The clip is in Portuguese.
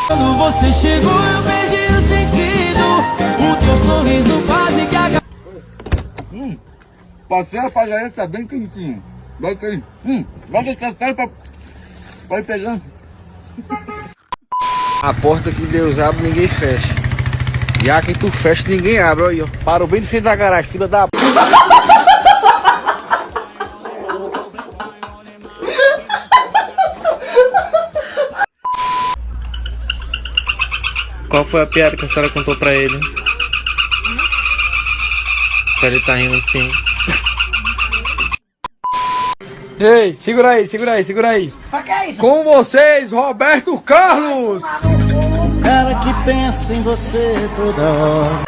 Quando você chegou eu perdi o sentido. O teu sorriso quase que acabou. Passei a padaria, tá bem quentinho. Vai cair. Vai deixar cair pra ir pegando. A porta que Deus abre, ninguém fecha. E a que tu fecha, ninguém abre. Olha aí, ó. Parou bem de frente da garagem, filha da p. Qual foi a piada que a senhora contou pra ele? Pra ele tá rindo assim. Ei, segura aí, segura aí, segura aí. Com vocês, Roberto Carlos! Cara que pensa em você toda hora.